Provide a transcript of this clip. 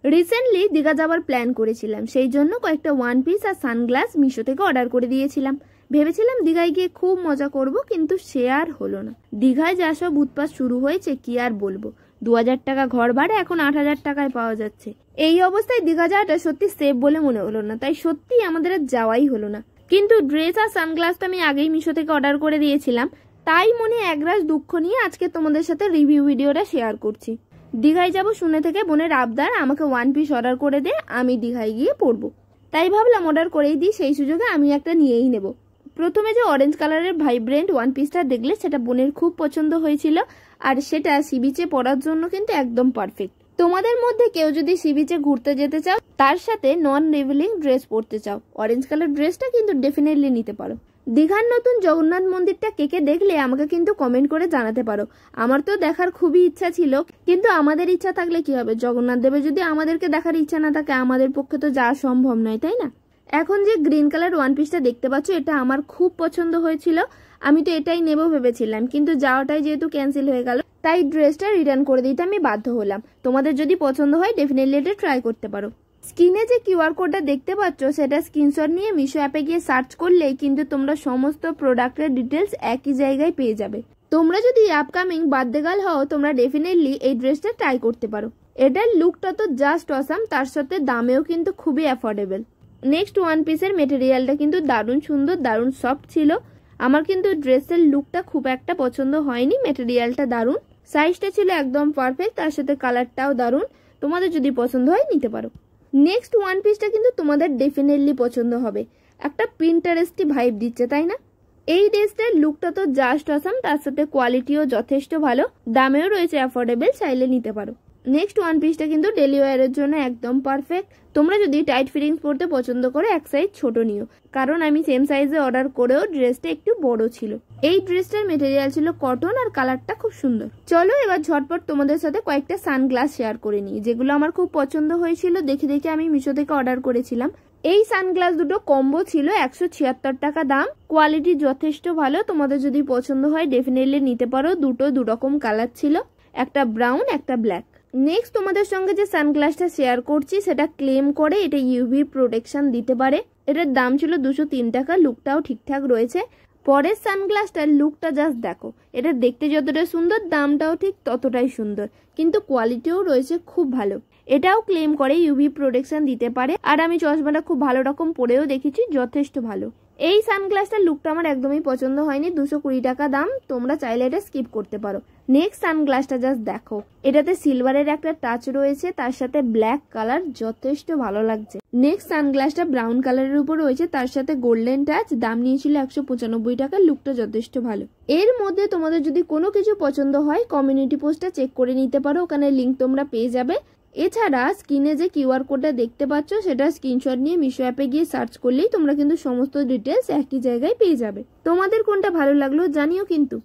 Recently Digha যাওয়ার plan করেছিলাম, সেই জন্য কয়েকটা ওয়ান পিস আর সানগ্লাস মিশো থেকে অর্ডার করে দিয়েছিলাম। ভেবেছিলাম দীঘায় গিয়ে খুব মজা করব, কিন্তু সে আর হলো না। দীঘায় যা সব উৎপাত শুরু হয়েছে কি আর বলবো। 2000 টাকা ঘর ভাড়া এখন 8000 টাকায় পাওয়া যাচ্ছে। এই অবস্থায় দীঘা যাওয়াটা সত্যি সেফ বলে মনে হলো না, তাই সত্যি আমাদের আর যাওয়াই হলো না। কিন্তু ড্রেস আর সানগ্লাস তো আমি আগেই মিশো থেকে অর্ডার করে দিয়েছিলাম, তাই মনে একরাশ দুঃখ নিয়ে আজকে তোমাদের সাথে রিভিউ ভিডিওটা শেয়ার করছি। দীঘায় যাব শুনে থেকে বোনের আবদার আমাকে ওয়ান পিস অর্ডার করে দে, আমি দীঘায় গিয়ে পরবো। তাই ভাবলাম অর্ডার করেই দিই, সেই সুযোগে আমি একটা নিয়েই নেব। প্রথমে যে অরেঞ্জ কালারের ভাইব্রেন্ট ওয়ান পিসটা দেখলে সেটা বোনের খুব পছন্দ হয়েছিল, আর সেটা সি বিচে পরার জন্য কিন্তু একদম পারফেক্ট। তোমাদের মধ্যে কেউ যদি সি বিচে ঘুরতে যেতে চাও, তার সাথে নন রিভিলিং ড্রেস পরতে চাও, অরেঞ্জ কালার ড্রেসটা কিন্তু ডেফিনেটলি নিতে পারো। দীঘার নতুন জগন্নাথ মন্দিরটা কে কে দেখলে আমাকে কিন্তু কমেন্ট করে জানাতে পারো। আমার তো দেখার খুবই ইচ্ছা ছিল, কিন্তু আমাদের ইচ্ছা থাকলে কি হবে, জগন্নাথ দেবের যদি আমাদেরকে দেখার ইচ্ছা না থাকে আমাদের পক্ষে তো যাওয়া সম্ভব নয়, তাই না? এখন যে গ্রিন কালার ওয়ান পিসটা দেখতে পাচ্ছ, এটা আমার খুব পছন্দ হয়েছিল। আমি তো এটাই নেব ভেবেছিলাম, কিন্তু যাওয়াটাই যেহেতু ক্যান্সেল হয়ে গেল, তাই ড্রেসটা রিটার্ন করে দিতে আমি বাধ্য হলাম। তোমাদের যদি পছন্দ হয় ডেফিনেটলি এটা ট্রাই করতে পারো। স্ক্রিনে যে কিউআর কোডটা দেখতে পাচ্ছ, সেটা স্ক্রিনশট নিয়ে মিশো অ্যাপে গিয়ে সার্চ করলেই কিন্তু তোমরা সমস্ত প্রোডাক্টের ডিটেলস একই জায়গায় পেয়ে যাবে। তোমরা যদি আপকামিং বার্থডে গার্ল হও, তোমরা ডেফিনেটলি এই ড্রেসটা ট্রাই করতে পারো। এটার লুকটা তো জাস্ট অসাম, তার সাথে দামেও কিন্তু খুবই অ্যাফোর্ডেবল। নেক্সট ওয়ান পিসের মেটেরিয়ালটা কিন্তু দারুণ সুন্দর, দারুণ সফট ছিল। আমার কিন্তু ড্রেসের লুকটা খুব একটা পছন্দ হয়নি, মেটেরিয়ালটা দারুণ, সাইজটা ছিল একদম পারফেক্ট, তার সাথে কালারটাও দারুণ। তোমাদের যদি পছন্দ হয় নিতে পারো। নেক্সট ওয়ান পিসটা কিন্তু তোমাদের ডেফিনেটলি পছন্দ হবে, একটা পিন্টারেস্টি ভাইব দিচ্ছে, তাই না? এই ড্রেসটার লুকটা তো জাস্ট অসাম, তার সাথে কোয়ালিটিও যথেষ্ট ভালো, দামেও রয়েছে অ্যাফোর্ডেবল, চাইলে নিতে পারো। নেক্সট ওয়ান পিসটা কিন্তু ডেলি ওয়্যারের জন্য একদম পারফেক্ট। তোমরা যদি টাইট ফিটিংস পরতে পছন্দ করো, এক সাইজ ছোট নিও, কারণ আমি সেম সাইজে অর্ডার করেও ড্রেসটা একটু বড় ছিল। এই ড্রেসটার মেটেরিয়াল ছিল কটন, আর কালারটা খুব সুন্দর। চলো এবার ঝটপট তোমাদের সাথে কয়েকটা সানগ্লাস শেয়ার করে নিই, যেগুলো আমার খুব পছন্দ হয়েছিল, দেখে দেখে আমি মিশো থেকে অর্ডার করেছিলাম। এই সানগ্লাস দুটো কম্বো ছিল, 176 টাকা দাম, কোয়ালিটি যথেষ্ট ভালো। তোমাদের যদি পছন্দ হয় ডেফিনেটলি নিতে পারো। দুটো দুরকম কালার ছিল, একটা ব্রাউন একটা ব্ল্যাক। নেক্সট তোমাদের সঙ্গে যে সানগ্লাসটা শেয়ার করছি, সেটা ক্লেম করে এটা ইউভি প্রোটেকশন দিতে পারে। এটার দাম ছিল 203 টাকা, লুকটাও ঠিকঠাক রয়েছে। পরের সানগ্লাসটার লুকটা জাস্ট দেখো, এটা দেখতে যতটা সুন্দর, দামটাও ঠিক ততটাই সুন্দর, কিন্তু কোয়ালিটিও রয়েছে খুব ভালো। এটাও ক্লেম করে ইউভি প্রোটেকশন দিতে পারে, আর আমি চশমাটা খুব ভালো রকম পরেও দেখেছি, যথেষ্ট ভালো। এই সানগ্লাসটার লুকটা আমার একদমই পছন্দ হয়নি, 220 টাকা দাম, তোমরা চাইলে এটা স্কিপ করতে পারো। নেক্সট সানগ্লাসটা জাস্ট দেখো, এটাতে সিলভারের একটা টাচ রয়েছে, তার সাথে ব্ল্যাক কালার, যথেষ্ট ভালো লাগছে। নেক্সট সানগ্লাসটা ব্রাউন কালারের উপর রয়েছে, তার সাথে গোল্ডেন টাচ, দাম নিয়েছিল 195 টাকা, লুকটা যথেষ্ট ভালো। এর মধ্যে তোমাদের যদি কোনো কিছু পছন্দ হয়, কমিউনিটি পোস্টটা চেক করে নিতে পারো, ওখানে লিঙ্ক তোমরা পেয়ে যাবে। এছাড়া স্ক্রিনে যে কিউআর কোডটা দেখতে পাচ্ছ, সেটা স্ক্রিনশট নিয়ে মিশো অ্যাপে গিয়ে সার্চ করলেই তোমরা কিন্তু সমস্ত ডিটেলস একই জায়গায় পেয়ে যাবে। তোমাদের কোনটা ভালো লাগলো জানিও কিন্তু।